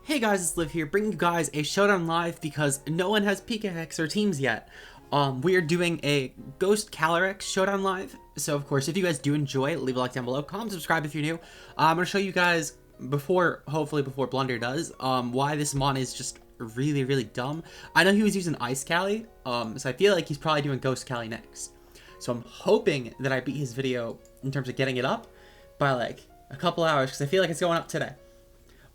Hey guys, it's Liv here, bringing you guys a showdown live because no one has pickaxe or teams yet. We are doing a Ghost CALYREX showdown live. So of course, if you guys do enjoy, leave a like down below, comment, subscribe if you're new. I'm gonna show you guys hopefully before Blunder does, why this mon is just really dumb. I know he was using Ice Cali, so I feel like he's probably doing Ghost Cali next. So I'm hoping that I beat his video in terms of getting it up by like a couple hours because I feel like it's going up today.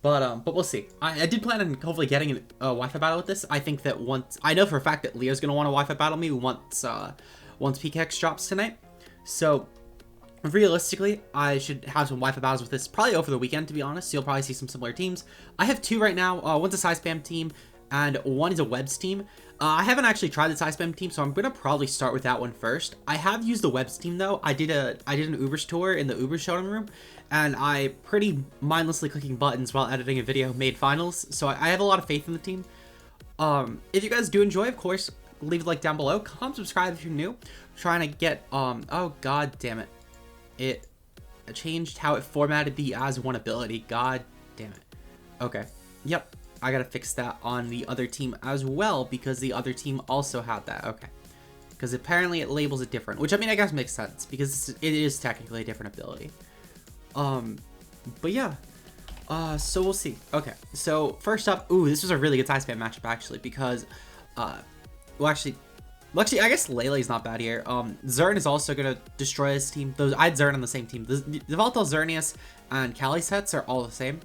But we'll see. I did plan on hopefully getting a Wi-Fi battle with this. I think that I know for a fact that Leo's gonna want to Wi-Fi battle me once PKX drops tonight. So realistically, I should have some Wi-Fi battles with this probably over the weekend, to be honest. So you'll probably see some similar teams. I have two right now. One's a side spam team and one is a webs team. I haven't actually tried the side spam team, so I'm gonna probably start with that one first. I have used the webs team though. I did an Ubers tour in the Ubers showroom room, and I pretty mindlessly clicking buttons while editing a video made finals. So I have a lot of faith in the team. If you guys do enjoy, of course, leave a like down below. Comment, subscribe if you're new. I'm trying to get oh god damn it, it changed how it formatted the as one ability. God damn it. Okay. Yep. I gotta fix that on the other team as well, because the other team also had that. Okay. Because apparently it labels it different, which I mean, I guess makes sense, because it is technically a different ability. But yeah. So we'll see. Okay. So first up, ooh, this was a really good side spam matchup, actually, because, well, actually, I guess Lele's not bad here. Zern is also gonna destroy his team. I had Zern on the same team. The Volatile Xerneas and Cali sets are all the same.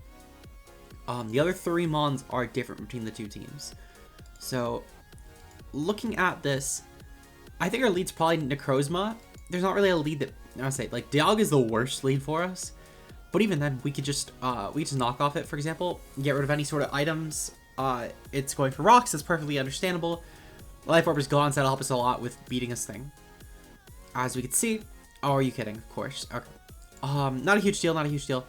The other three mons are different between the two teams. So, looking at this, I think our lead's probably Necrozma. There's not really a lead that, I would say, like, Dialga is the worst lead for us. But even then, we could just knock off it, for example, get rid of any sort of items. It's going for rocks, that's perfectly understandable. Life Orb is gone, so that'll help us a lot with beating this thing. As we can see, oh, are you kidding? Of course. Okay. Not a huge deal, not a huge deal.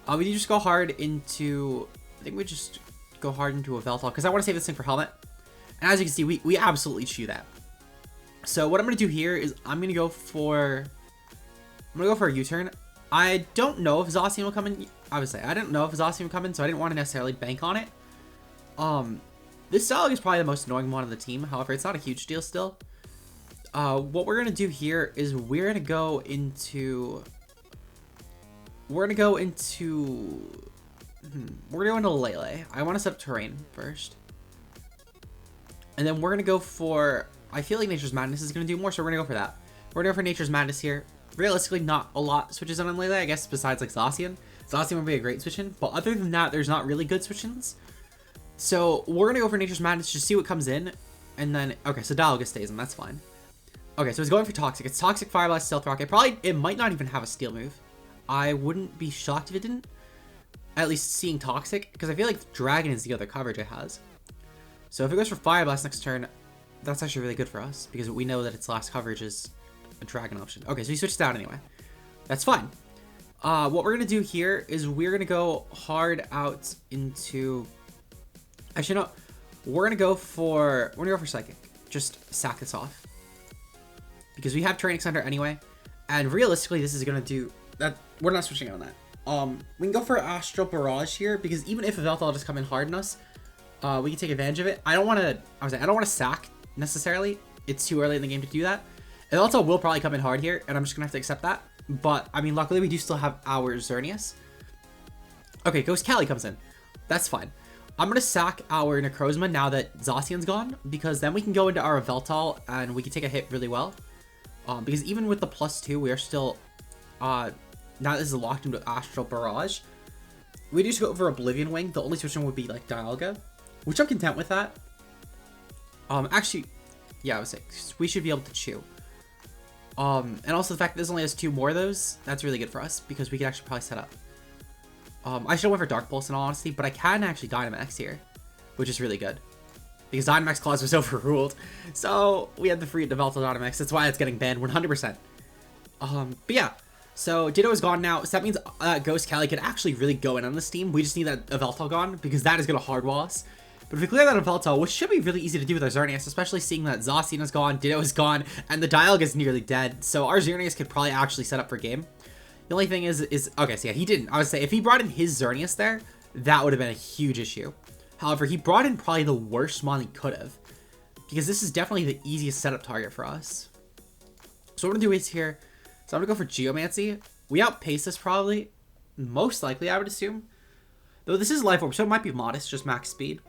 We just go hard into, I think we just go hard into a Veltal, because I want to save this thing for Helmet. And as you can see, we absolutely chew that. So what I'm going to do here is I'm going to go for a U-turn. I don't know if Zacian will come in. Obviously, I didn't know if Zacian would come in, so I didn't want to necessarily bank on it. This Dialga is probably the most annoying one on the team. However, it's not a huge deal still. What we're going to do here is we're going to go into Lele. I want to set up terrain first. And then we're going to go for, I feel like Nature's Madness is going to do more, so we're going to go for that. We're going to go for Nature's Madness here. Realistically, not a lot switches on Lele, I guess, besides like Zacian. Zacian would be a great switch in, but other than that, there's not really good switch-ins. So we're going to go for Nature's Madness, just see what comes in. And then, okay, so Dialga stays in, that's fine. Okay, so it's going for Toxic. It's Toxic, Fire Blast, Stealth Rock. It might not even have a Steel move. I wouldn't be shocked if it didn't. At least seeing Toxic, because I feel like Dragon is the other coverage it has. So if it goes for Fire Blast next turn, that's actually really good for us, because we know that its last coverage is a Dragon option. Okay, so he switched out anyway. That's fine. What we're going to do here is we're going to go hard out into... Actually, no. We're going to go for Psychic. Just sack this off. Because we have Terrain Extender anyway. And realistically, this is going to do... that. We're not switching on that. We can go for Astral Barrage here, because even if a Veltal just come in hard on us, we can take advantage of it. I don't want to sack necessarily. It's too early in the game to do that. And Veltal will probably come in hard here, and I'm just gonna have to accept that. But I mean, luckily we do still have our Xerneas. Okay, Ghost Cali comes in. That's fine. I'm gonna sack our Necrozma now that Zacian's gone, because then we can go into our Veltal and we can take a hit really well. Because even with the +2, we are still now this is locked into Astral Barrage. We just go over Oblivion Wing. The only switch would be like Dialga, which I'm content with that. Actually, yeah, I would say we should be able to chew. And also the fact that this only has 2 more of those, that's really good for us, because we can actually probably set up. I should have went for Dark Pulse in all honesty, but I can actually Dynamax here, which is really good. Because Dynamax Clause was overruled, so we had the free Developed Dynamax. That's why it's getting banned 100%. But yeah. So Ditto is gone now, so that means Ghost Cali can actually really go in on this team. We just need that Veltal gone, because that is going to hardwall us. But if we clear that Veltal, which should be really easy to do with our Xerneas, especially seeing that Zacian is gone, Ditto is gone, and the Dialga is nearly dead, so our Xerneas could probably actually set up for game. The only thing is okay, so yeah, he didn't. I would say if he brought in his Xerneas there, that would have been a huge issue. However, he brought in probably the worst mon he could have, because this is definitely the easiest setup target for us. So what I'm going to do is here, so I'm going to go for Geomancy. We outpace this probably, most likely I would assume. Though this is Life Orb, so it might be modest, just max speed.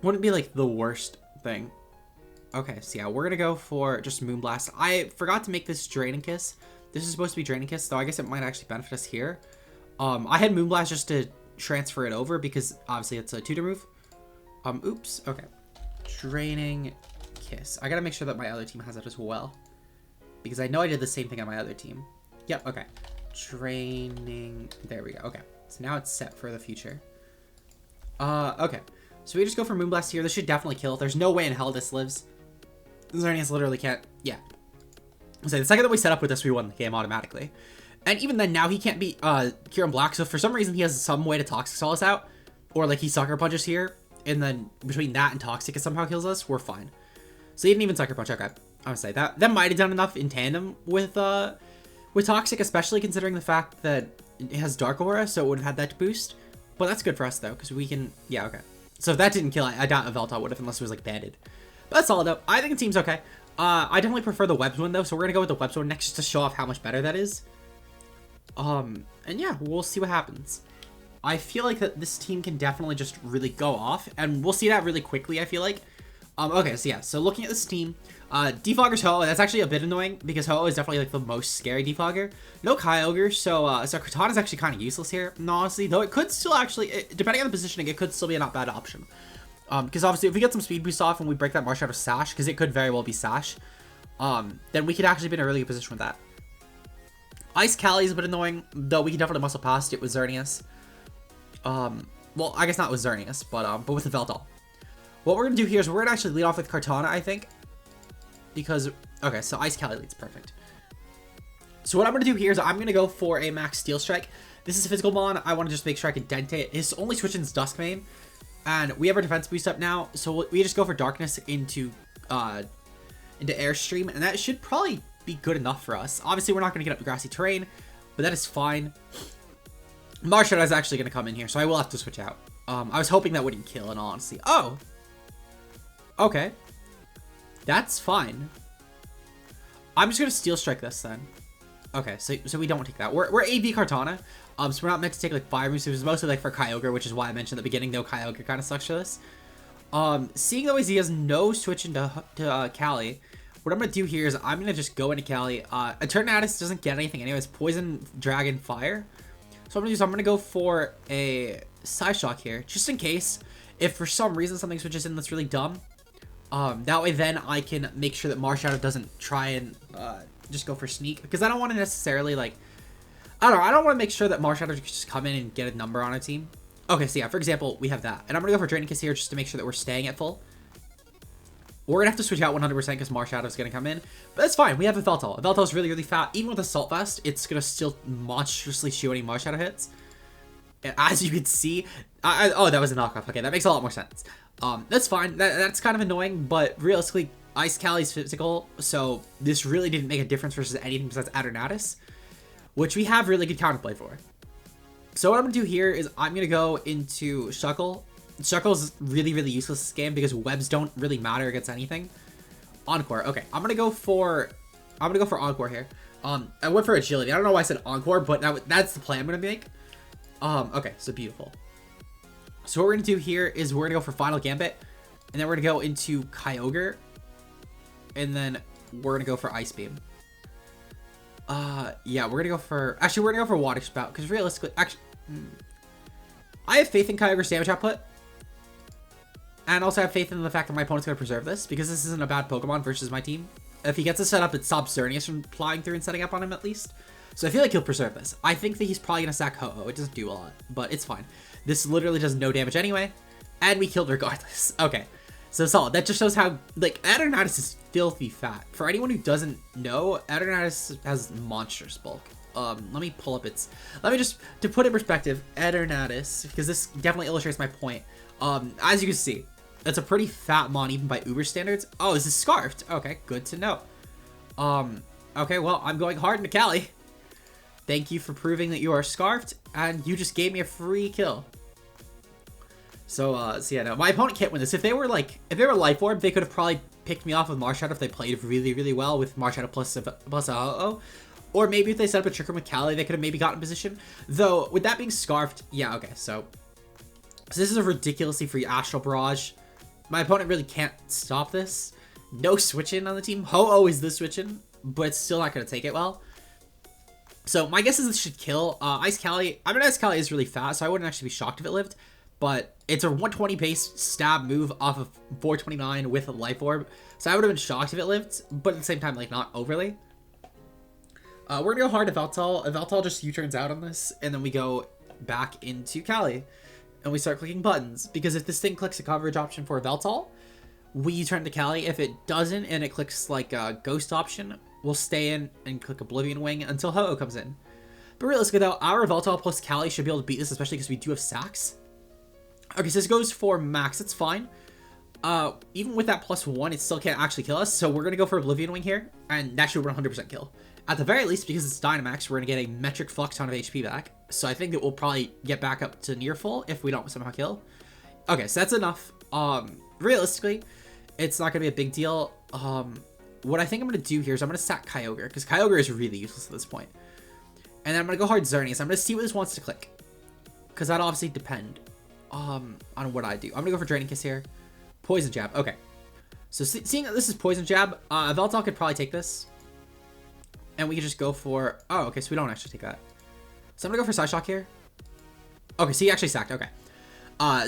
Wouldn't be like the worst thing. Okay, so yeah, we're going to go for just Moonblast. I forgot to make this Draining Kiss. This is supposed to be Draining Kiss, though I guess it might actually benefit us here. I had Moonblast just to transfer it over because obviously it's a tutor move. Oops, okay. Draining Kiss. I gotta make sure that my other team has it as well, because I know I did the same thing on my other team. Yep, okay. Training, there we go, okay. So now it's set for the future. Okay. So we just go for Moonblast here. This should definitely kill. There's no way in hell this lives. Xerneas literally can't, yeah. So the second that we set up with this, we won the game automatically. And even then, now he can't beat Kyurem-Black, so for some reason he has some way to Toxic Solace out, or like he Sucker Punches here, and then between that and Toxic it somehow kills us, we're fine. So he didn't even Sucker Punch, okay. I'm gonna say that might have done enough in tandem with Toxic, especially considering the fact that it has Dark Aura, so it would have had that boost. But that's good for us though, because we can, yeah, okay. So if that didn't kill it, I doubt a Velta would have, unless it was like banded. But that's solid though. I think it seems okay. I definitely prefer the Webs one though, so we're gonna go with the Webs one next just to show off how much better that is. And yeah, we'll see what happens. I feel like that this team can definitely just really go off, and we'll see that really quickly, I feel like. Okay, so yeah, so looking at this team, Defogger's Ho-Oh, that's actually a bit annoying, because Ho-Oh is definitely like the most scary Defogger. No Kyogre, so so Katana's actually kind of useless here, honestly, though it could still actually, depending on the positioning, it could still be a not bad option. Because obviously if we get some speed boost off and we break that Marshadow Sash, because it could very well be Sash, then we could actually be in a really good position with that. Ice Cali is a bit annoying, though we can definitely muscle past it with Xerneas. Well, I guess not with Xerneas, but with the Veltal. What we're going to do here is we're going to actually lead off with Kartana, I think. Because, okay, so Ice Cali leads, perfect. So what I'm going to do here is I'm going to go for a Max Steel Strike. This is a physical mon. I want to just make sure I can dent it. His only switch is Dusk Mane. And we have our defense boost up now, so we just go for Darkness into Airstream, and that should probably be good enough for us. Obviously, we're not going to get up grassy terrain, but that is fine. Marshadow is actually going to come in here, so I will have to switch out. I was hoping that wouldn't kill, in all honesty. Oh! Okay. That's fine. I'm just going to Steel Strike this, then. Okay, so we don't take that. We're AV Kartana, so we're not meant to take, like, fire moves. It was mostly, like, for Kyogre, which is why I mentioned at the beginning, though Kyogre kind of sucks for this. Seeing though as he has no switch into Cali, what I'm going to do here is I'm going to just go into Cali. Eternatus doesn't get anything anyways. Poison, Dragon, Fire. So I'm going to go for a Psyshock here, just in case. If for some reason something switches in that's really dumb, that way then I can make sure that Marshadow doesn't try and just go for Sneak. Because I don't want to necessarily, like, I don't know, I don't want to make sure that Marshadow can just come in and get a number on a team. Okay, so yeah, for example, we have that. And I'm going to go for Draining Kiss here just to make sure that we're staying at full. We're going to have to switch out 100% because Marshadow's going to come in. But that's fine. We have a Veltal. A Veltal's really, really fat. Even with Assault Vest, it's going to still monstrously shoot any Marshadow hits. As you can see, oh, that was a knockoff. Okay, that makes a lot more sense. That's fine. That's kind of annoying, but realistically, Ice Cali's physical, so this really didn't make a difference versus anything besides Eternatus, which we have really good counterplay for. So what I'm going to do here is I'm going to go into Shuckle. Shuckle is really, really useless this game because webs don't really matter against anything. Encore. Okay, I'm going to go for Encore here. I went for Agility. I don't know why I said Encore, but that's the play I'm going to make. Okay, so beautiful. So what we're going to do here is we're going to go for Final Gambit, and then we're going to go into Kyogre, and then we're going to go for Ice Beam. Yeah, we're going to go for... Actually, we're going to go for Water Spout, because realistically... Actually, I have faith in Kyogre's damage output, and also have faith in the fact that my opponent's going to preserve this, because this isn't a bad Pokemon versus my team. If he gets it set up, it stops Xerneas from flying through and setting up on him at least. So I feel like he'll preserve this. I think that he's probably going to sack Ho-Oh. It doesn't do a lot, but it's fine. This literally does no damage anyway, and we killed regardless. Okay, so solid. That just shows how, like, Eternatus is filthy fat. For anyone who doesn't know, Eternatus has monstrous bulk. Let me pull up its... Let me just, to put it in perspective, Eternatus, because this definitely illustrates my point. As you can see, it's a pretty fat mon even by Uber standards. Oh, this is Scarfed. Okay, good to know. Okay, well, I'm going hard into Cali. Thank you for proving that you are Scarfed, and you just gave me a free kill. So yeah, no, my opponent can't win this. If they were Life Orb, they could have probably picked me off with Marshadow if they played really, really well with Marshadow plus a Ho-Oh. Or maybe if they set up a Trick Room with Cali, they could have maybe gotten position. Though, with that being Scarfed, yeah, okay, so this is a ridiculously free Astral Barrage. My opponent really can't stop this. No switch-in on the team. Ho-Oh is the switch-in, but it's still not going to take it well. So my guess is this should kill. Ice Cali, I mean, Ice Cali is really fast, so I wouldn't actually be shocked if it lived. But it's a 120 base stab move off of 429 with a Life Orb. So I would have been shocked if it lived, but at the same time, like, not overly. We're going to go hard to Veltal. Veltal just U-turns out on this, and then we go back into Cali. And we start clicking buttons. Because if this thing clicks a coverage option for Veltal, we U-turn to Cali. If it doesn't, and it clicks, like, a Ghost option, we'll stay in and click Oblivion Wing until Ho-Oh comes in. But realistically, though, our Veltal plus Cali should be able to beat this, especially because we do have Sacks. Okay, so this goes for max. It's fine. Even with that +1, it still can't actually kill us. So we're going to go for Oblivion Wing here. And that should 100% kill. At the very least, because it's Dynamax, we're going to get a metric flux ton of HP back. So I think that we'll probably get back up to near full if we don't somehow kill. Okay, so that's enough. Realistically, it's not going to be a big deal. What I think I'm going to do here is I'm going to sack Kyogre. Because Kyogre is really useless at this point. And then I'm going to go hard Xerneas. I'm going to see what this wants to click. Because that'll obviously depend on what I do. I'm gonna go for Draining Kiss here. Poison Jab. Okay. So seeing that this is Poison Jab, Veltal could probably take this. And we could just go for... Oh, okay, so we don't actually take that. So I'm gonna go for Side Shock here. Okay, so he actually sacked. Okay.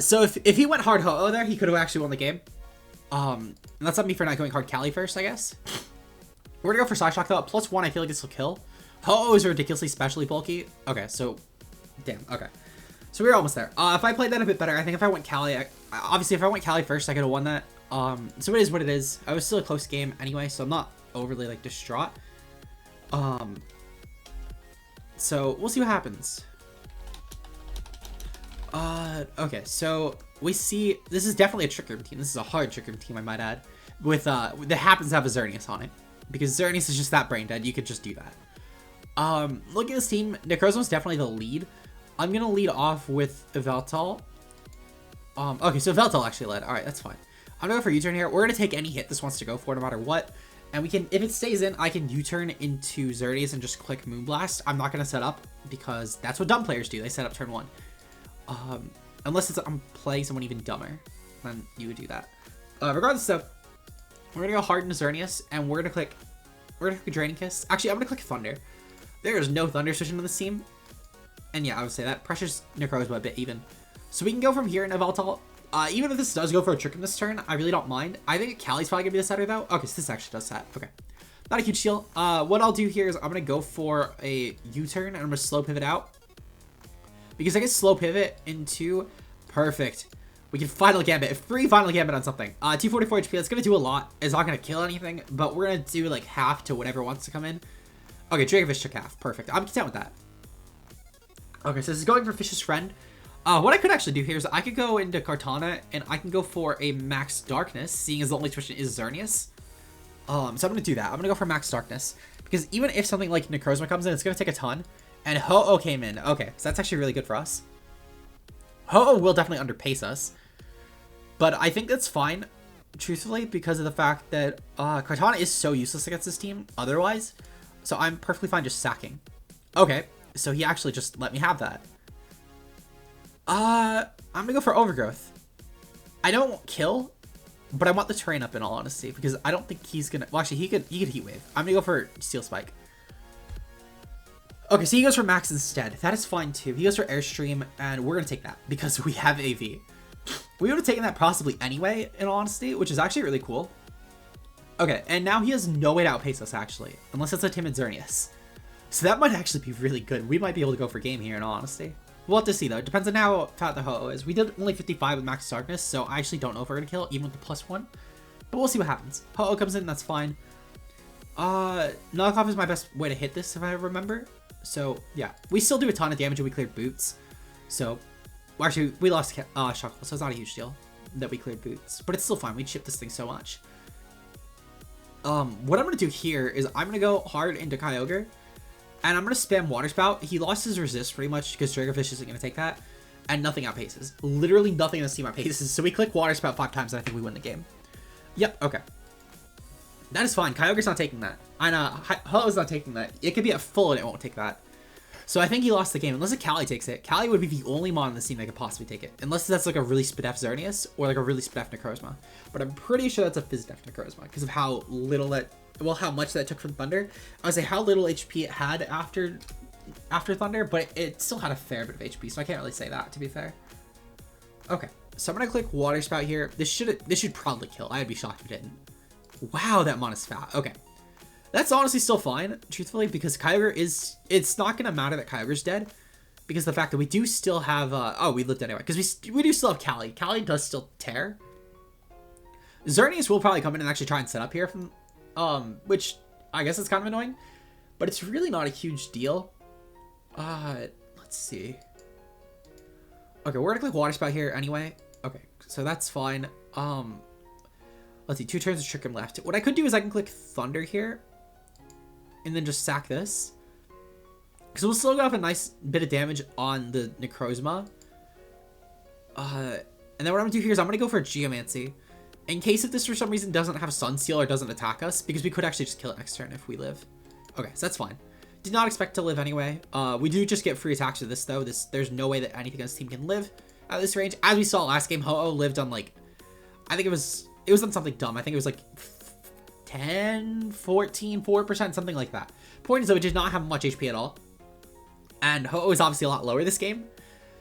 So if he went hard Ho-Oh there, he could have actually won the game. And that's on me for not going hard Cali first, I guess. We're gonna go for Side Shock though. At +1, I feel like this will kill. Ho-Oh is ridiculously specially bulky. Okay, so... Damn, okay. So we were almost there. If I played that a bit better, I think if I went Cali, obviously if I went Cali first, I could have won that. So it is what it is. I was still a close game anyway, so I'm not overly like distraught. So we'll see what happens. Okay, so we see this is definitely a Trick Room team. This is a hard Trick Room team, I might add. With that happens to have a Xerneas on it, because Xerneas is just that brain dead. You could just do that. Look at this team. Necrozma is definitely the lead. I'm gonna lead off with Veltal. Okay, so Veltal actually led. Alright, that's fine. I'm gonna go for U-turn here. We're gonna take any hit this wants to go for no matter what. And we can, if it stays in, I can U-turn into Xerneas and just click Moonblast. I'm not gonna set up because that's what dumb players do. They set up turn 1. Unless I'm playing someone even dumber, then you would do that. Regardless though, we're gonna go hard into Xerneas and we're gonna click Draining Kiss. Actually, I'm gonna click Thunder. There is no Thunder switching on this team. And yeah, I would say that pressures Necrozma a bit even. So we can go from here into Veltal. Even if this does go for a Trick Room this turn, I really don't mind. I think Cali's probably going to be the setter though. Okay, so this actually does set. Okay. Not a huge deal. What I'll do here is I'm going to go for a U-turn and I'm going to slow pivot out. Because I can slow pivot into... Perfect. We can Final Gambit. A free Final Gambit on something. 244 HP. That's going to do a lot. It's not going to kill anything, but we're going to do like half to whatever wants to come in. Okay, Dracovish took half. Perfect. I'm content with that. Okay, so this is going for Fish's Friend. What I could actually do here is I could go into Kartana and I can go for a Max Darkness, seeing as the only switch is Xerneas. So I'm going to do that. I'm going to go for Max Darkness. Because even if something like Necrozma comes in, it's going to take a ton. And Ho-Oh came in. Okay, so that's actually really good for us. Ho-Oh will definitely underpace us. But I think that's fine, truthfully, because of the fact that Kartana is so useless against this team otherwise. So I'm perfectly fine just sacking. Okay. So he actually just let me have that. I'm gonna go for Overgrowth. I don't kill, but I want the terrain up in all honesty, because I don't think he's gonna... Well, actually, he could Heat Wave. I'm gonna go for Steel Spike. Okay, so he goes for Max instead. That is fine too. He goes for Airstream, and we're gonna take that, because we have AV. We would have taken that possibly anyway, in all honesty, which is actually really cool. Okay, and now he has no way to outpace us, actually, unless it's a timid Xerneas. So that might actually be really good. We might be able to go for game here, in all honesty. We'll have to see, though. It depends on how fat the Ho-Oh is. We did only 55 with Max Darkness, so I actually don't know if we're going to kill, even with the +1. But we'll see what happens. Ho-Oh comes in, that's fine. Knockoff is my best way to hit this, if I remember. So, yeah. We still do a ton of damage and we cleared Boots. So, well, actually, we lost Shuckle, so it's not a huge deal that we cleared Boots. But it's still fine. We chipped this thing so much. What I'm going to do here is I'm going to go hard into Kyogre. And I'm going to spam Water Spout. He lost his resist pretty much because Dracovish isn't going to take that. and nothing outpaces. Literally nothing in this team outpaces. So we click Water Spout 5 times and I think we win the game. Yep, okay. That is fine. Kyogre's not taking that. I know. Ho-Oh's not taking that. It could be at full and it won't take that. So I think he lost the game. Unless a Cali takes it. Cali would be the only mon in this team that could possibly take it. Unless that's like a really Spadef Xerneas or like a really Spadef Necrozma. But I'm pretty sure that's a Fizdef Necrozma because of how little that, well, how much that took from Thunder. I would say how little HP it had after Thunder, but it still had a fair bit of HP, so I can't really say that, to be fair. Okay, so I'm gonna click Water Spout here. This should probably kill. I'd be shocked if it didn't. Wow, that mon is fat. Okay. That's honestly still fine, truthfully, because Kyogre is... It's not going to matter that Kyogre's dead, because the fact that we do still have... oh, we lived anyway, because we do still have Cali. Cali does still tear. Xerneas will probably come in and actually try and set up here, from, which I guess is kind of annoying, but it's really not a huge deal. Let's see. Okay, we're going to click Water Spout here anyway. Okay, so that's fine. Let's see, 2 turns of Trick him left. What I could do is I can click Thunder here, and then just sack this. Because we'll still have a nice bit of damage on the Necrozma. And then what I'm going to do here is I'm going to go for a Geomancy. In case if this for some reason doesn't have Sunsteel or doesn't attack us, because we could actually just kill it next turn if we live. Okay, so that's fine. Did not expect to live anyway. We do just get free attacks with this though. There's no way that anything on this team can live at this range. As we saw last game, Ho-Oh lived on like, I think it was on something dumb. I think it was like 10, 14, 4%, something like that. Point is though, it did not have much HP at all. And Ho-Oh is obviously a lot lower this game.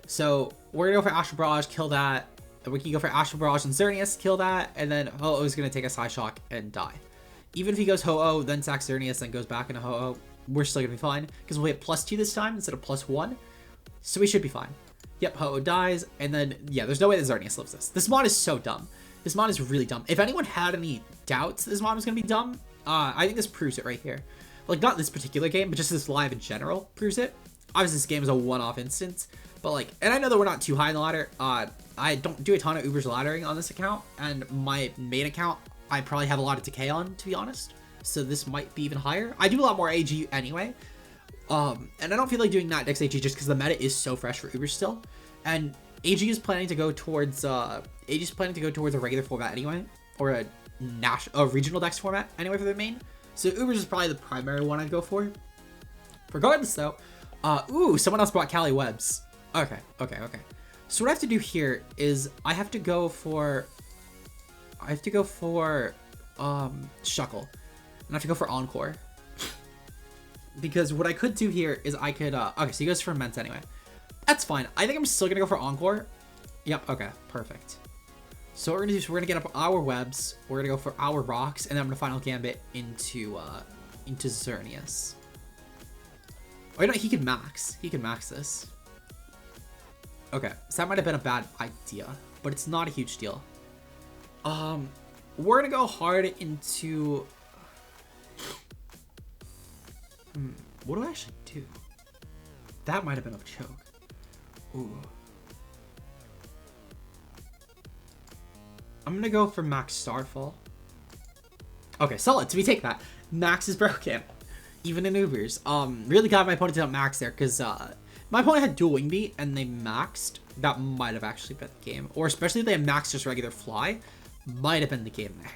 So we're gonna go for Astral Barrage, kill that. And we can go for Astral Barrage and Xerneas, kill that. And then Ho-Oh is gonna take a Psy Shock and die. Even if he goes Ho-Oh, then sacks Xerneas, then goes back into Ho-Oh, we're still gonna be fine. Because we'll hit +2 this time instead of +1. So we should be fine. Yep, Ho-Oh dies. And then, yeah, there's no way that Xerneas lives this. This mod is so dumb. This mod is really dumb. If anyone had any doubts this mod was going to be dumb, I think this proves it right here. Like, not this particular game, but just this live in general proves it. Obviously, this game is a one-off instance, but like, and I know that we're not too high in the ladder. I don't do a ton of Uber's laddering on this account, and my main account, I probably have a lot of decay on, to be honest. So this might be even higher. I do a lot more AG anyway. And I don't feel like doing that Dex AG just because the meta is so fresh for Uber still. And AG is planning to go towards a regular format anyway, or a regional Dex format anyway for their main. So Uber's is probably the primary one I'd go for. Regardless though, ooh, someone else brought Cali Webs. Okay. So what I have to do here is I have to go for Shuckle, and I have to go for Encore. Because what I could do here is I could, okay, so he goes for Immense anyway. That's fine. I think I'm still gonna go for Encore. Yep, okay, perfect. So what we're gonna do is we're gonna get up our webs, we're gonna go for our rocks, and then I'm gonna Final Gambit into Xerneas. Oh, no, he can max this. Okay, so that might have been a bad idea, but it's not a huge deal. We're gonna go hard into... what do I actually do? That might have been a choke. Ooh. I'm gonna go for Max Starfall. Okay, solid. So we take that. Max is broken. Even in Ubers. Really glad my opponent didn't max there, because my opponent had dual wing beat and they maxed. That might have actually been the game. Or especially if they had maxed just regular fly. Might have been the game there.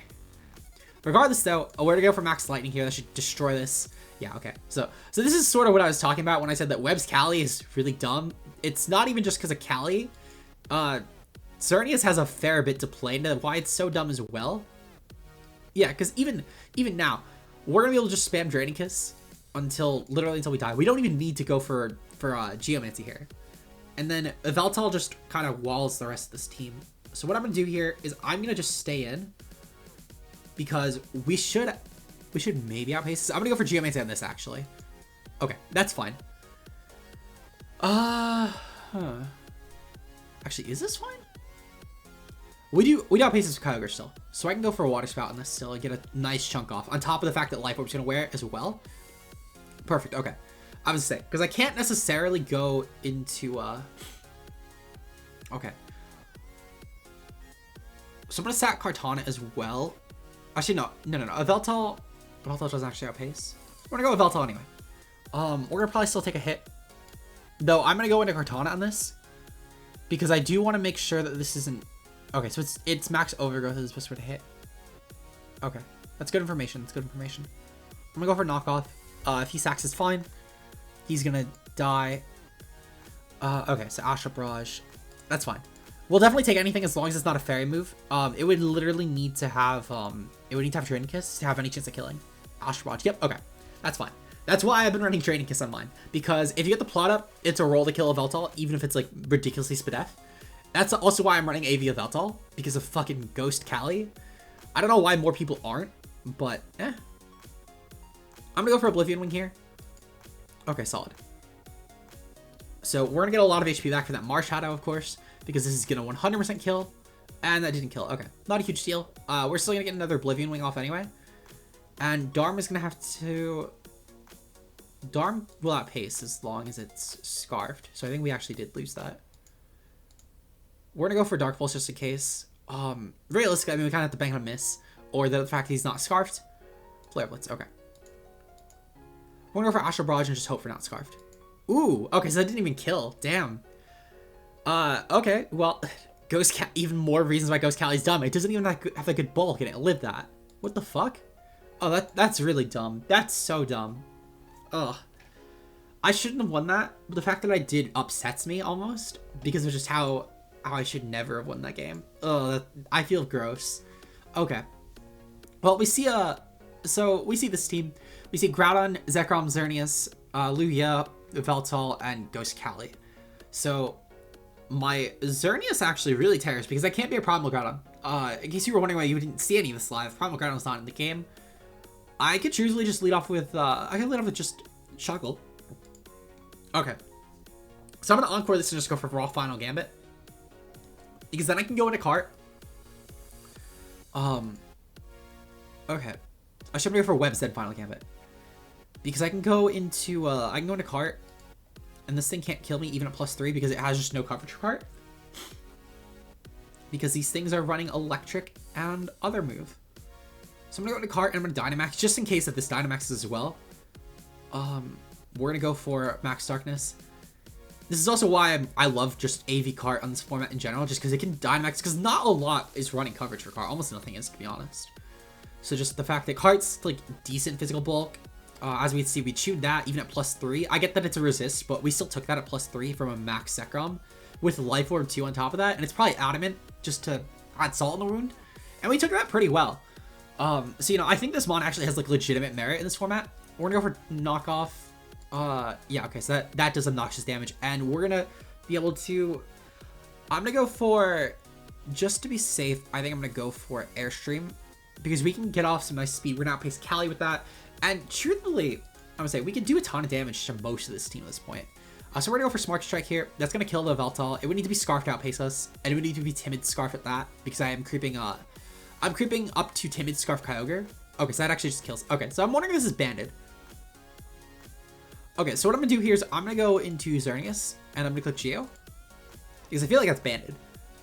Regardless though, we're gonna go for Max Lightning here. That should destroy this. Yeah, okay. So this is sort of what I was talking about when I said that Web's Cali is really dumb. It's not even just because of Cali. Xerneas has a fair bit to play into why it's so dumb as well. Yeah, because even now, we're gonna be able to just spam Draining Kiss literally until we die. We don't even need to go for Geomancy here. And then Yveltal just kind of walls the rest of this team. So what I'm gonna do here is I'm gonna just stay in, because we should maybe outpace this. I'm gonna go for Geomancy on this actually. Okay, that's fine. Actually, is this fine? We do outpace this with Kyogre still. So I can go for a Water Spout on this still and get a nice chunk off. On top of the fact that Life Orb's gonna wear it as well. Perfect, okay. I was gonna say, because I can't necessarily go into okay. So I'm gonna sack Kartana as well. Actually, no. Yveltal doesn't actually outpace. We're gonna go with Yveltal anyway. We're gonna probably still take a hit. Though I'm gonna go into Kartana on this. because I do want to make sure that this isn't... Okay, so it's max overgrowth is supposed to hit. Okay, that's good information. That's good information. I'm gonna go for knockoff. If he sacks, it's fine. He's gonna die. Okay, so Astral Barrage. That's fine. We'll definitely take anything as long as it's not a fairy move. It would literally need to have Draining Kiss to have any chance of killing. Astral Barrage. Yep. Okay, that's fine. That's why I've been running Draining Kiss on mine, because if you get the plot up, it's a roll to kill a Veltal, even if it's like ridiculously Spadef. That's also why I'm running AV of Veltal, because of fucking Ghost Cali. I don't know why more people aren't, but I'm gonna go for Oblivion Wing here. Okay, solid. So we're gonna get a lot of HP back for that Mars Shadow, of course, because this is gonna 100% kill, and that didn't kill. Okay, not a huge deal. We're still gonna get another Oblivion Wing off anyway, and Darm is gonna have to... Darm will outpace as long as it's Scarfed, so I think we actually did lose that. We're gonna go for Dark Pulse just in case. Realistically, I mean, we kind of have to bank on a miss, or the fact that he's not Scarfed. Flare Blitz, okay. We're gonna go for Astral Barrage and just hope for not Scarfed. Ooh, okay, so that didn't even kill. Damn. Okay, well, Ghost Cat, even more reasons why Ghost Cali's dumb. It doesn't even have a good bulk and it lived that. What the fuck? Oh, that's really dumb. That's so dumb. Ugh. I shouldn't have won that, but the fact that I did upsets me almost, because of just how I should never have won that game. Ugh, I feel gross. Okay. Well, we see so we see this team. We see Groudon, Zekrom, Xerneas, Lugia, Veltal, and Ghost Cali. So my Xerneas actually really tears because I can't be a Primal Groudon. In case you were wondering why you didn't see any of this live, Primal Groudon was not in the game. I could usually just lead off with just Shuckle. Okay. So I'm gonna Encore this and just go for raw Final Gambit, because then I can go into cart. Okay. I should go for Webs then Final Gambit, because I can go into cart, and this thing can't kill me even at +3 because it has just no coverage for cart. Because these things are running Electric and other move. So I'm gonna go into cart and I'm gonna Dynamax just in case that this Dynamax as well. We're gonna go for Max Darkness. This is also why I love just AV cart on this format in general, just because it can Dynamax, because not a lot is running coverage for cart. Almost nothing is, to be honest. So just the fact that cart's like decent physical bulk. As we see, we chewed that even at +3. I get that it's a resist, but we still took that at +3 from a Max Zekrom with Life Orb 2 on top of that, and it's probably Adamant just to add salt in the wound. And we took that pretty well. So, you know, I think this mon actually has like legitimate merit in this format. We're gonna go for knockoff. Yeah, okay, so that does obnoxious damage, and we're gonna be able to... I'm gonna go for... Just to be safe, I think I'm gonna go for Airstream, because we can get off some nice speed. We're gonna outpace Cali with that, and truthfully, I'm gonna say we can do a ton of damage to most of this team at this point. So we're gonna go for Smart Strike here. That's gonna kill the Veltal. It would need to be Scarf to outpace us, and it would need to be Timid Scarf at that, because I'm creeping up to Timid Scarf Kyogre. Okay, so that actually just kills. Okay, so I'm wondering if this is banded. Okay, so what I'm gonna do here is I'm gonna go into Xerneas, and I'm gonna click Geo, because I feel like that's banded.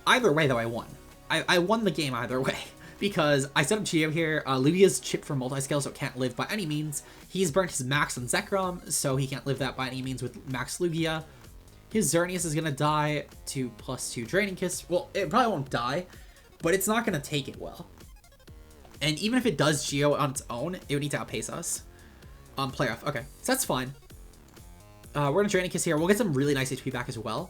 Either way, though, I won. I won the game either way, because I set up Geo here. Lugia's chipped for multi-scale, so it can't live by any means. He's burnt his max on Zekrom, so he can't live that by any means with max Lugia. His Xerneas is gonna die to +2 Draining Kiss. Well, it probably won't die, but it's not gonna take it well. And even if it does Geo on its own, it would need to outpace us. Playoff. Okay, so that's fine. We're gonna Draining Kiss here. We'll get some really nice HP back as well.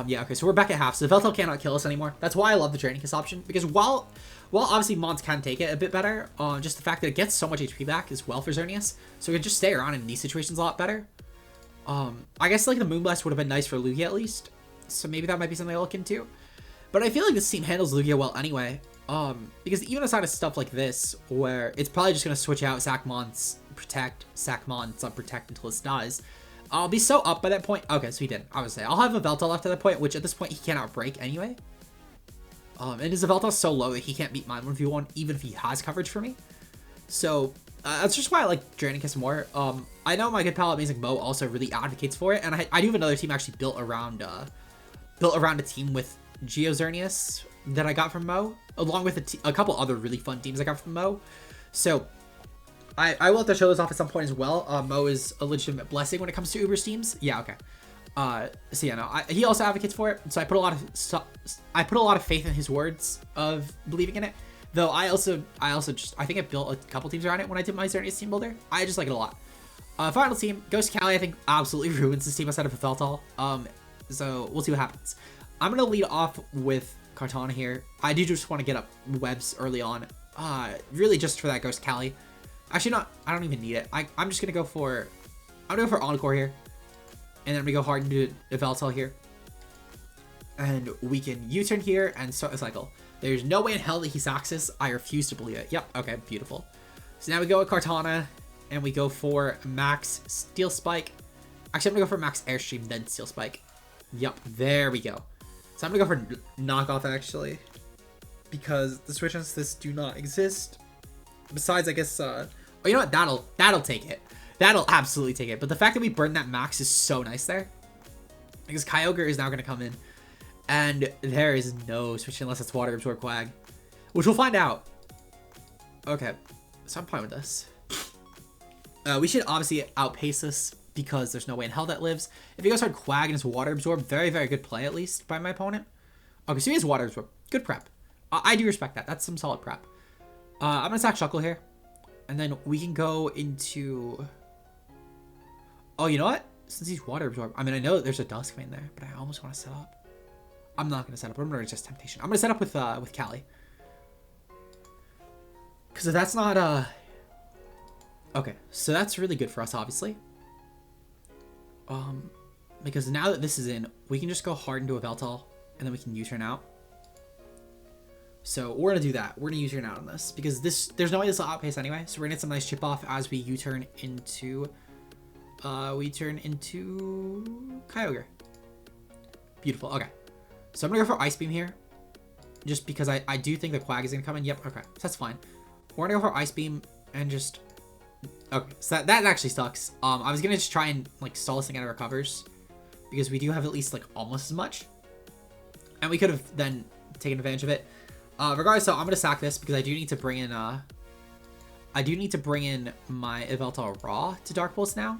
Yeah, okay, so we're back at half. So the Veltal cannot kill us anymore. That's why I love the Draining Kiss option, because while obviously Mons can take it a bit better, just the fact that it gets so much HP back as well for Xerneas, so we can just stay around in these situations a lot better. I guess like the Moonblast would have been nice for Lugia at least, so maybe that might be something I'll look into. But I feel like this team handles Lugia well anyway, because even aside of stuff like this, where it's probably just gonna switch out Sack Mons, Protect, Sack Mons, Protect until this dies. I'll be so up by that point. Okay, so he did. I would say I'll have a Veltal left at that point, which at this point he cannot break anyway. And his Veltal so low that he can't beat mine 1v1 even if he has coverage for me. So that's just why I like Draining Kiss more. I know my good pal Amazing Mo also really advocates for it, and I do have another team actually built around a team with Geo Xerneas that I got from Mo, along with a couple other really fun teams I got from Mo. So I will have to show those off at some point as well. Mo is a legitimate blessing when it comes to Uber's teams. Yeah, okay. So yeah, no, he also advocates for it. So I put a lot of faith in his words of believing in it. Though I think I built a couple teams around it when I did my Xerneas team builder. I just like it a lot. Final team, Ghost Cali, I think absolutely ruins this team outside of a Feltal. So we'll see what happens. I'm gonna lead off with Kartana here. I do just want to get up webs early on. Really just for that Ghost Cali. Actually not, I don't even need it. I'm just gonna go for Encore here. And then we go hard into the Veltal here. And we can U-turn here and start the cycle. There's no way in hell that he sacks this. I refuse to believe it. Yep, okay, beautiful. So now we go with Kartana, and we go for Max Steel Spike. Actually, I'm gonna go for Max Airstream, then Steel Spike. Yep, there we go. So I'm gonna go for Knockoff, actually. Because the switch ins this do not exist. Besides, I guess, oh, you know what? That'll take it. That'll absolutely take it. But the fact that we burned that Max is so nice there. Because Kyogre is now going to come in. And there is no switch unless it's Water Absorb Quag. Which we'll find out. Okay. So I'm fine with this. We should obviously outpace this. Because there's no way in hell that lives. If he goes hard Quag and his Water Absorb, very, very good play at least by my opponent. Okay, so he has Water Absorb. Good prep. I do respect that. That's some solid prep. I'm going to sack Shuckle here. And then we can go into... Oh, you know what? Since he's Water Absorb, I mean, I know that there's a Duskmane there, but I almost want to set up. I'm not going to set up. I'm going to resist Temptation. I'm going to set up with Cali. Because if that's not... Okay, so that's really good for us, obviously. Because now that this is in, we can just go hard into a Veltal, and then we can U-turn out. So we're going to do that. We're going to U-turn out on this. Because there's no way this will outpace anyway. So we're going to get some nice chip off as we U-turn into... Kyogre. Beautiful. Okay. So I'm going to go for Ice Beam here. Just because I do think the Quag is going to come in. Yep. Okay. So that's fine. We're going to go for Ice Beam and just... Okay. So that actually sucks. I was going to just try and like stall this thing out of our covers. Because we do have at least like almost as much. And we could have then taken advantage of it. Regardless, so I'm going to sack this because I do need to bring in... I do need to bring in my Yveltal Raw to Dark Pulse now.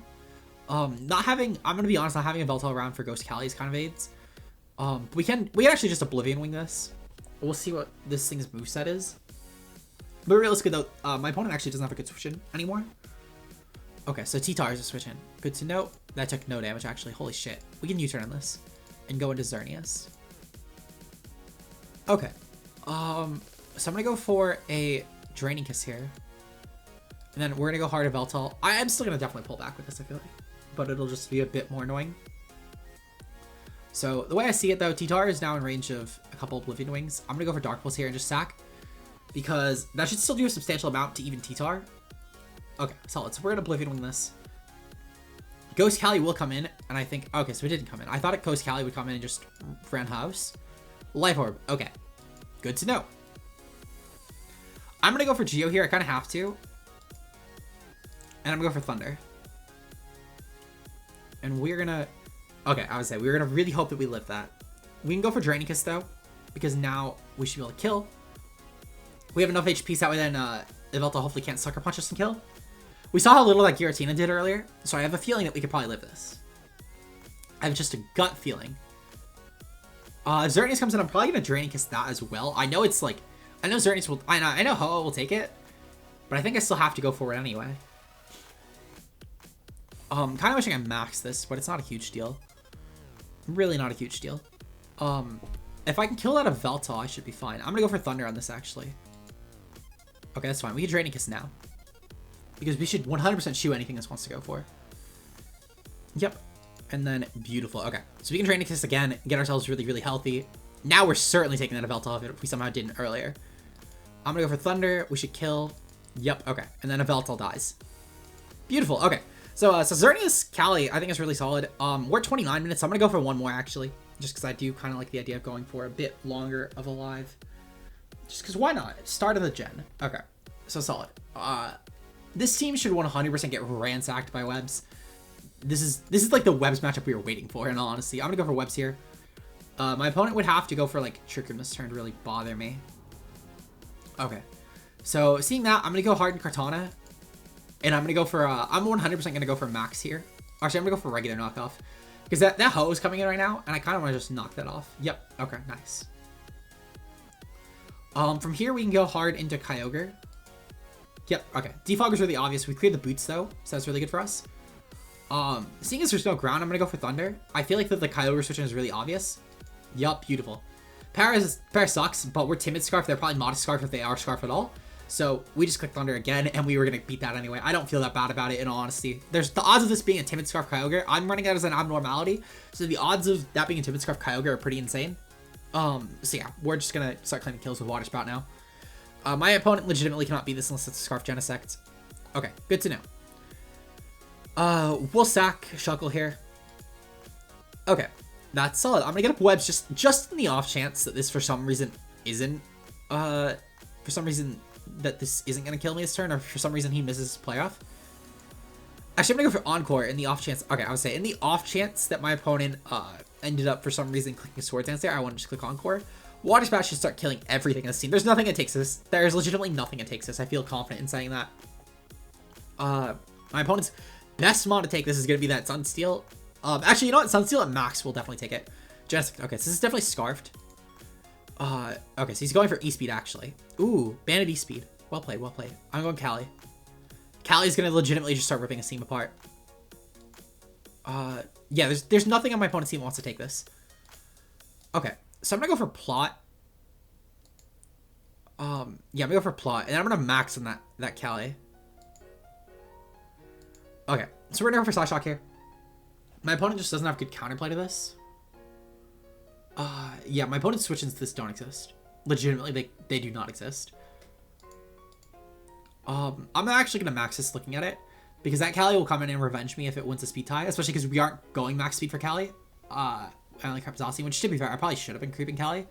I'm gonna be honest, not having a Veltal around for Ghost Cali is kind of aids. We can actually just Oblivion Wing this. We'll see what this thing's moveset is. But realistically though, my opponent actually doesn't have a good switch in anymore. Okay, so T-Tar is a switch in. Good to know. That took no damage actually. Holy shit. We can U-turn on this and go into Xerneas. Okay. So I'm gonna go for a Draining Kiss here. And then we're gonna go hard at Veltal. I am still gonna definitely pull back with this, I feel like. But it'll just be a bit more annoying. So the way I see it though, T-Tar is now in range of a couple Oblivion Wings. I'm gonna go for Dark Pulse here and just sack. Because that should still do a substantial amount to even T-Tar. Okay, solid. So we're gonna Oblivion Wing this. Ghost Cali will come in, and I think... Okay, so it didn't come in. I thought Ghost Cali would come in and just ran house. Life Orb. Okay. Good to know. I'm gonna go for Geo here. I kind of have to. And I'm gonna go for Thunder. And we're gonna... Okay, I would say we're gonna really hope that we live that. We can go for Draining Kiss though, because now we should be able to kill. We have enough HP so that way then Yveltal hopefully can't Sucker Punch us and kill. We saw how little that Giratina did earlier, so I have a feeling that we could probably live this. I have just a gut feeling. If Xerneas comes in, I'm probably gonna Draining Kiss that as well. I know it's like... I know Xerneas will... I know Ho-Oh will take it, but I think I still have to go for it anyway. Kind of wishing I maxed this, but it's not a huge deal. Really not a huge deal. If I can kill that of Veltal, I should be fine. I'm gonna go for Thunder on this, actually. Okay, that's fine. We can Draining Kiss now. Because we should 100% shoot anything this wants to go for. Yep. And then, beautiful. Okay, so we can Draining Kiss again, get ourselves really, really healthy. Now we're certainly taking that of Veltal if we somehow didn't earlier. I'm gonna go for Thunder. We should kill. Yep, okay. And then a Veltal dies. Beautiful, okay. So Xerneas Cali, I think is really solid. We're at 29 minutes, so I'm gonna go for one more actually. Just because I do kind of like the idea of going for a bit longer of a live. Just because why not? Start of the gen. Okay, so solid. This team should 100% get ransacked by Webs. This is like the Webs matchup we were waiting for, in all honesty. I'm gonna go for Webs here. My opponent would have to go for like Trick Room this turn to really bother me. Okay, so seeing that, I'm gonna go hard in Kartana. And I'm gonna go for, I'm 100% gonna go for Max here. Actually, I'm gonna go for regular knockoff. Because that hoe is coming in right now, and I kind of want to just knock that off. Yep. Okay, nice. From here, we can go hard into Kyogre. Yep, okay. Defog is really obvious. We cleared the boots, though, so that's really good for us. Seeing as there's no ground, I'm going to go for Thunder. I feel like that the Kyogre switching is really obvious. Yup, beautiful. Para sucks, but we're Timid Scarf. They're probably Modest Scarf if they are Scarf at all. So we just clicked Thunder again, and we were going to beat that anyway. I don't feel that bad about it, in all honesty. There's the odds of this being a Timid Scarf Kyogre. I'm running that as an abnormality, so the odds of that being a Timid Scarf Kyogre are pretty insane. So yeah, we're just going to start claiming kills with Water Spout now. My opponent legitimately cannot beat this unless it's a Scarf Genesect. Okay, good to know. We'll sack Shuckle here. Okay, that's solid. I'm gonna get up Webs just in the off chance that this for some reason isn't gonna kill me this turn, or for some reason he misses his playoff. Actually, I'm gonna go for Encore in the off chance. Okay, I would say in the off chance that my opponent ended up for some reason clicking Sword Dance there, I want to just click Encore. Water Spout should start killing everything in this team. There's nothing that takes this. There's legitimately nothing that takes this. I feel confident in saying that. My opponent's best mod to take this is going to be that Sunsteel. Actually, you know what? Sunsteel at max will definitely take it. Genesect. Okay, so this is definitely Scarfed. Okay, so he's going for E-Speed, actually. Ooh, Banded E-Speed. Well played, well played. I'm going Cali. Cali's going to legitimately just start ripping his team apart. Yeah, there's nothing on my opponent's team that wants to take this. Okay, so I'm going to go for Plot. Yeah, I'm going to go for Plot, and then I'm going to max on that Cali. Okay, so we're going to go for Slash Shock here. My opponent just doesn't have good counterplay to this. Yeah, my opponent's switches to this don't exist. Legitimately, they do not exist. I'm actually going to max this looking at it, because that Cali will come in and revenge me if it wins a speed tie, especially because we aren't going max speed for Cali. I only crept Zacian, which to be fair, I probably should have been creeping Cali,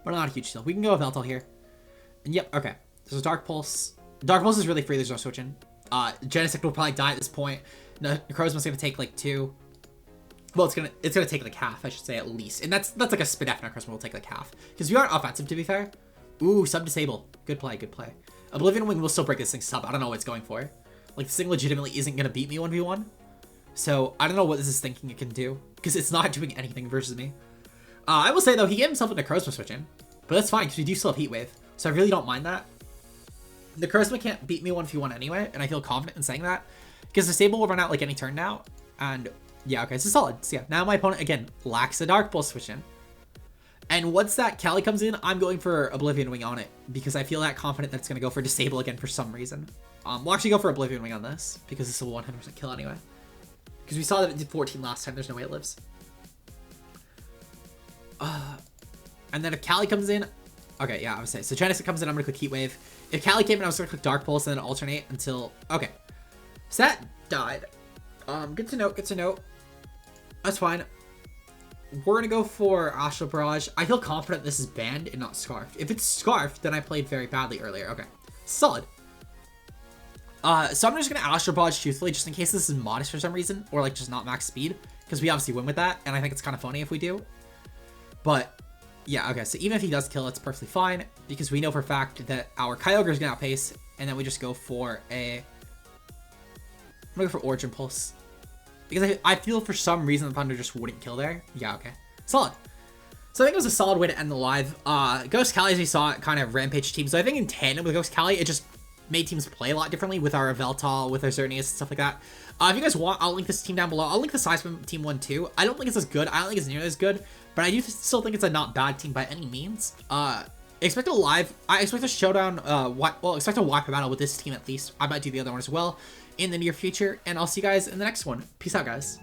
but not a huge deal. We can go with Veltal here. And yep, okay. There's a Dark Pulse. Dark Pulse is really free, there's no switching. Genesect will probably die at this point. Necrozma's gonna take like 2. Well, it's gonna take like half, I should say, at least. And that's like a Spidef Necrozma will take like half. Because we aren't offensive, to be fair. Ooh, sub-disable. Good play, good play. Oblivion Wing will still break this thing sub. I don't know what it's going for. Like, this thing legitimately isn't gonna beat me 1v1. So, I don't know what this is thinking it can do. Because it's not doing anything versus me. I will say, though, he gave himself a Necrozma switch in. But that's fine, because we do still have Heat Wave. So I really don't mind that. Necrozma can't beat me 1v1 anyway, and I feel confident in saying that. Because Disable will run out like any turn now. And yeah, okay, this is solid. So yeah, now my opponent, again, lacks a Dark Pulse switch in. And once that Cali comes in, I'm going for Oblivion Wing on it. Because I feel that confident that it's going to go for Disable again for some reason. We'll actually go for Oblivion Wing on this. Because this will 100% kill anyway. Because we saw that it did 14 last time. There's no way it lives. And then if Cali comes in... Okay, yeah, I would say. So Genesect comes in, I'm going to click Heat Wave. If Cali came in, I was going to click Dark Pulse and then alternate until... Okay. So that died. Good to note, good to note. That's fine. We're going to go for Astral Barrage. I feel confident this is banned and not Scarfed. If it's Scarfed, then I played very badly earlier. Okay. Solid. So I'm just going to Astral Barrage truthfully, just in case this is modest for some reason, or like just not max speed, because we obviously win with that, and I think it's kind of funny if we do. But... yeah, okay, so even if he does kill, it's perfectly fine, because we know for a fact that our Kyogre is going to outpace, and then we just go for a... I'm going to go for Origin Pulse. Because I feel for some reason the Thunder just wouldn't kill there. Yeah, okay. Solid. So I think it was a solid way to end the live. Ghost Cali, as we saw, kind of rampage team. So I think in tandem with Ghost Cali, it just made teams play a lot differently with our Veltal, with our Xerneas, and stuff like that. If you guys want, I'll link this team down below. I'll link the Seismim team one too. I don't think it's as good. I don't think it's nearly as good. But I do still think it's a not bad team by any means. Expect a live... I expect a showdown... expect a Wifi battle with this team at least. I might do the other one as well in the near future. And I'll see you guys in the next one. Peace out, guys.